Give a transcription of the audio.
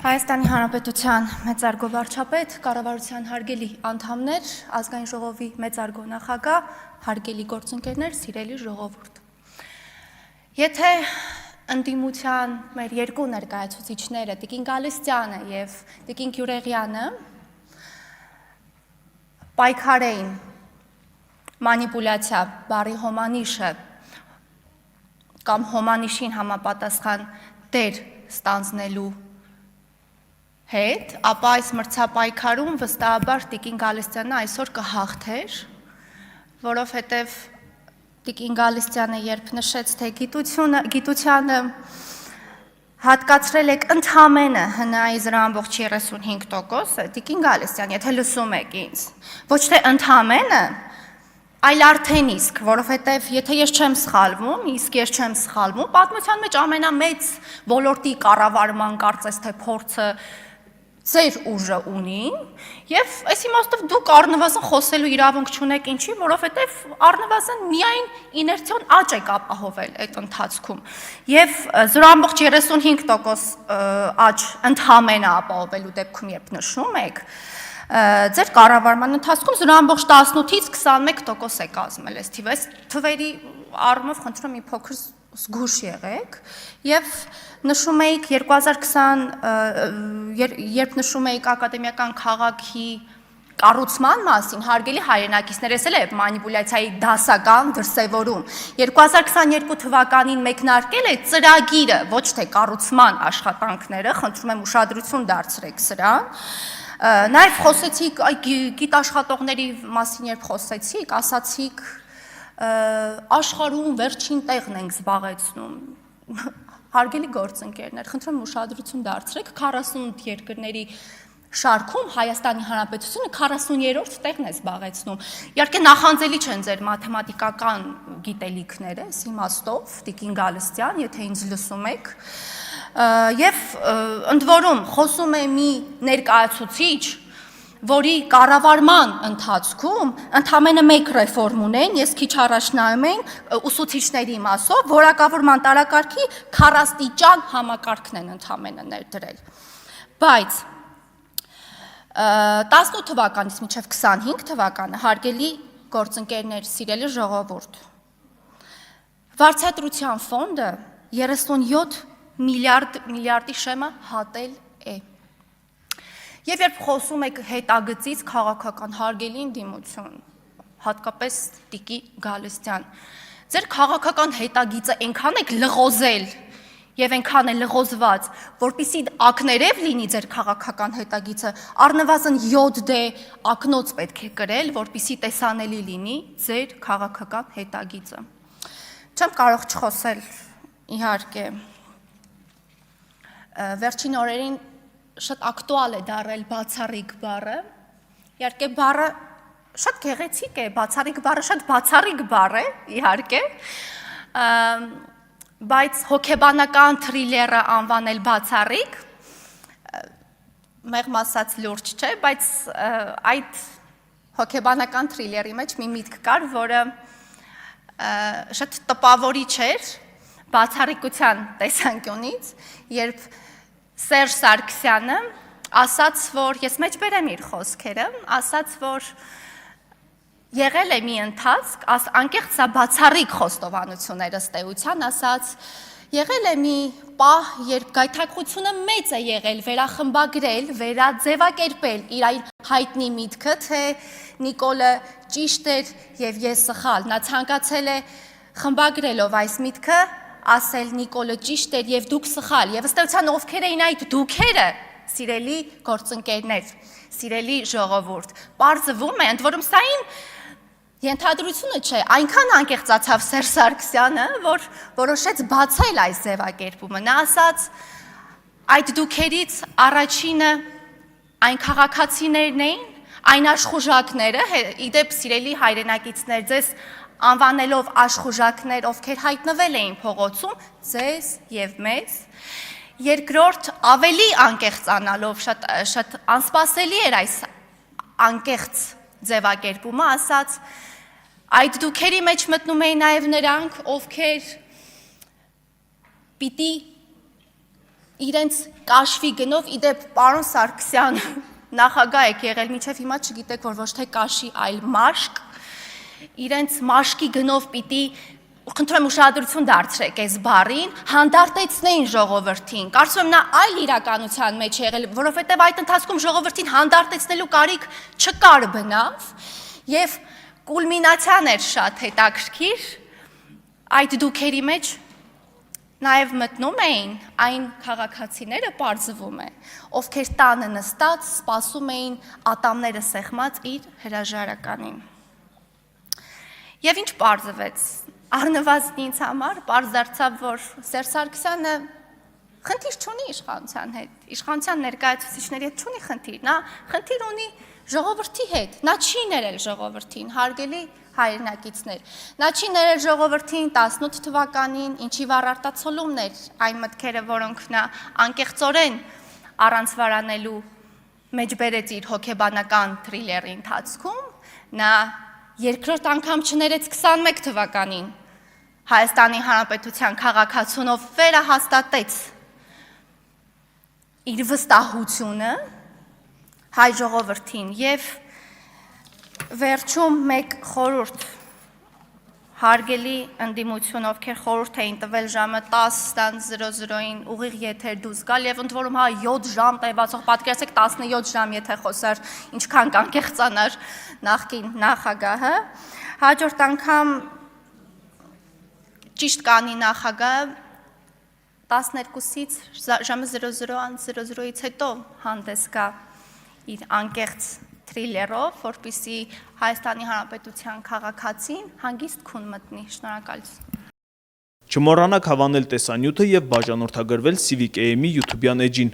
Հայաստանի Հանրապետության մեծարգո վարչապետ, կառավարության հարգելի անդամներ, ազգային ժողովի մեծարգո նախագահ, հարգելի գործընկերներ, սիրելի ժողովուրդ։ Եթե ընդդիմության մեր երկու ներկայացուցիչները, Տիկին Գալստյանը եւ Տիկին Գյուրեղյանը պայքարեին մանիպուլյացիա բառի հոմանիշը կամ հոմանիշին համապատասխան դեր ստանձնելու հետ, ապա այս մրցապայքարում վստահաբար Տիկին Գալստյանը այսօր կհաղթեր, որովհետև Տիկին Գալստյանը երբ նշեց, թե գիտությանը հատկացրել եք ընդամենը ՀՆԱ-ի զրահամբողջ 35%, Տիկին Գալստյան, եթե լսում եք ինձ, ոչ թե ընդամենը, այլ արդեն իսկ, որովհետև եթե ես չեմ սխալվում, իսկ ես չեմ սխալվում, պատմության մեջ ամենամեծ ոլորտի կառավարման կարծես թե փորձը ձեր ուժը ունի, եւ այս իմաստով դուք առնվազն խոսելու իրավունք չունեք, ինչի, որովհետեւ առնվազն միայն իներցիոն աճ եք ապահովել այդ ընթացքում, եւ 0.35% աճ ընդհանրապես ապահովելու դեպքում երբ նշում եք, ձեր կառավարման ընթացքում 0.18-ից 21% է կազմել այս թիվը, այս թվերի առումով խնդրում եմ մի փոքր զգուշ եղեք եւ նշում էիք 2020 երբ նշում էիք ակադեմիական քաղաքի կառուցման մասին, հարգելի հայրենակիցներ, ես էլ եմ մանիպուլյացիայի դասական դրսևորում 2022 թվականին մեկնարկել է ծրագիրը, ոչ թե կառուցման աշխատանքները, խնդրում եմ ուշադրություն դարձրեք սրան, նաև խոսեցիք գիտաշխատողների մասին, երբ խոսեցիք, ասացիք աշխարհում վերջին տեղն ենք զբաղեցնում, հարգելի գործընկերներ, խնդրում եմ ուշադրություն դարձրեք, 48 երկրների շարքում Հայաստանի Հանրապետությունը 40-րդ տեղն է զբաղեցնում, իհարկե նախանձելի չեն ձեր մաթեմատիկական գիտելիքները, այս իմաստով, Տիկին Գալստյան, եթե ինձ լսում եք, եւ ընդ որում խոսում է մի ներկայացուցիչ, որի կառավարման ընթացքում ընդամենը մեկ ռեֆորմ ունեն, ես քիչ առաջ նայում եմ ուսուցիչների մասով, որակավորման տարակարգի 40-տիճան համակարգն են ընդամենը ներդրել։ Բայց 18 թվականից մինչև 25 թվականը, հարգելի գործընկերներ, սիրելի ժողովուրդ, վարձատրության ֆոնդը 37 միլիարդի շեմը հատել է։ Եվ երբ խոսում եք հետագծից քաղաքական հարգելի ընդդիմություն, հատկապես Տիկին Գալստյան, ձեր քաղաքական հետագիծը այնքան եք լղոզել եւ այնքան է լղոզված, որպեսզի ակներև լինի ձեր քաղաքական հետագիծը, առնվազն 7D ակնոց պետք է կրել, որպեսզի տեսանելի լինի ձեր քաղաքական հետագիծը։ Չեմ կարող չխոսել, իհարկե, վերջին օրերին շատ ակտուալ է դարել բացառիկ բառը, իհարկե բառը շատ գեղեցիկ է, բացառիկ բառը շատ բացառիկ բառ է, իհարկե, բայց հոգեբանական թրիլերը անվանել բացառիկ, մեղմ ասած լուրջ չէ, բայց այդ հոգեբանական թրիլերի մեջ մի միտք կար, որը շատ տպավորիչ էր բացառիկության տեսանկյունից, երբ Սերժ Սարգսյանը ասաց, որ ես մեջ բերեմ իր խոսքերը, ասաց, որ եղել է մի ընթացք, անկեղծ սա բացառիկ խոստովանություններ ըստ էության, ասաց, եղել է մի պահ, երբ գայթակղությունը մեծ է եղել վերախմբագրել, վերաձևակերպել իր հայտնի միտքը, թե Նիկոլը ճիշտ էր եւ ես սխալ, նա ցանկացել է խմբագրելով այս միտքը ասել Նիկոլը ճիշտ էր եւ դուք սխալ, եւ ըստ էության ովքեր էին այդ դուքերը, սիրելի գործընկերներ, սիրելի ժողովուրդ, պարզվում է, ընդ որում սա իմ ենթադրությունը չէ, այնքան անկեղծացավ Սերժ Սարգսյանը, որ որոշեց բացել այս ձևակերպումը, նա ասաց այդ դուքերից առաջինը այն քաղաքացիներն էին, այն աշխուժակները, իդեպ սիրելի հայրենակիցներ, ձեզ անվանելով աշխուժակներ, ովքեր հայտնվել էին փողոցում, ձեզ եւ մեզ, երկրորդ ավելի անկեղծանալով, շատ անսպասելի էր այս անկեղծ ձևակերպումը, ասաց, այդ դուքերի մեջ մտնում էին նաև նրանք, ովքեր պիտի իրենց կաշվի գնով, իդեպ պարոն Սարգսյան նախագահ եք եղել, մինչև հիմա չգիտեք, որ ոչ թե կաշի, այլ մաշկ, իրենց մաշկի գնով պիտի, խնդրում եմ ուշադրություն դարձրեք այս բառին, հանդարտեցնեին ժողովրդին, կարծում եմ նա այլ իրականության մեջ եղել, որովհետև այդ ընթացքում ժողովրդին հանդարտեցնելու կարիք չկար բնավ, եւ կուլմինացիան էր շատ հետաքրքիր, այդ դուքերի մեջ նաև մտնում էին այն քաղաքացիները, պարզվում է, ովքեր տանը նստած սպասում էին ատամները սեղմած իր հրաժարականին։ Եվ ինչ պարզվեց, առնվազն ինձ համար պարզ դարձավ, որ Սերժ Սարգսյանը խնդիր չունի իշխանության հետ, իշխանության ներկայացուցիչների հետ չունի խնդիր, նա խնդիր ունի ժողովրդի հետ, նա չի ներել ժողովրդին, հարգելի հայրենակիցներ, նա չի ներել ժողովրդին 18 թվականին, ինչի վառ արտացոլումն էր այն մտքերը, որոնք նա անկեղծորեն առանց վարանելու մեջ բերեց իր հոգեբանական թրիլերի ընթացքում, նա երկրորդ անգամ չներեց 21 թվականին Հայաստանի Հանրապետության քաղաքացունով վերահաստատեց իր վստահությունը հայ ժողովրդին եւ վերջում մեկ խորհուրդ հարգելի ընդդիմություն, ովքեր խորհուրդ էին տվել ժամը 10:00-ին ուղիղ եթեր դուրս գալ եւ ընդ որում 7 ժամ տևածող պատկերացեք 17 ժամ եթե խոսար ինչքան կանկեղծանար նախկին նախագահը հաջորդ անգամ ճիշտ կանի նախագահը 12-ից ժամը 00:00-ից հետո հանդես գա իր անկեղծ թրիլերով, որպեսզի Հայաստանի Հանրապետության քաղաքացին հանգիստ քուն մտնի։ Շնորհակալություն։ Չմոռանաք հավանել տեսանյութը եւ բաժանորդագրվել Civic AM-ի YouTube-յան էջին։